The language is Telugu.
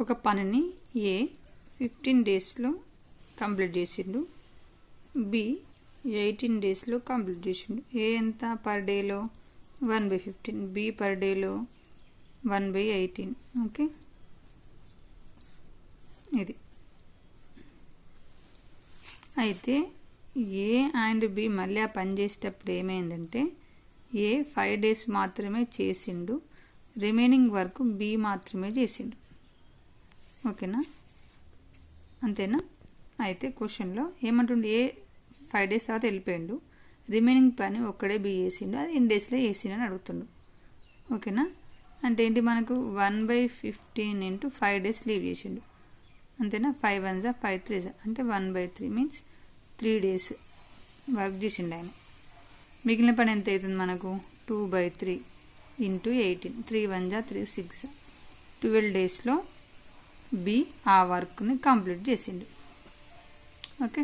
ఒక పనిని ఏ 15 డేస్లో కంప్లీట్ చేసిండు, బి 18 డేస్లో కంప్లీట్ చేసిండు. ఏ ఎంత పర్ డేలో 1/15, బి పర్ డేలో 1/18. ఓకే, ఇది అయితే ఏ అండ్ బి మళ్ళీ ఆ పని చేసేటప్పుడు ఏమైందంటే ఏ 5 డేస్ మాత్రమే చేసిండు, రిమైనింగ్ వర్క్ బి మాత్రమే చేసిండు. ఓకేనా, అంతేనా? అయితే క్వశ్చన్లో ఏమంటుండే, ఏ 5 డేస్ తర్వాత వెళ్ళిపోయిండు, రిమైనింగ్ పని ఒక్కడే బి చేసిండు, అది ఎన్ని డేస్లో చేసిండు అని అడుగుతుండు. ఓకేనా, అంటే ఏంటి, మనకు 1/15 ఇంటూ 5 డేస్ లీవ్ చేసిండు, అంతేనా? 5 1 5 3 అంటే 1/3 మీన్స్ 3 డేస్ వర్క్ చేసిండు ఆయన. మిగిలిన పని ఎంత అవుతుంది మనకు, 2/3 ఇంటూ 18, 3 1 3 6, 12 డేస్లో బి ఆ వర్క్ని కంప్లీట్ చేసిండు. ఓకే.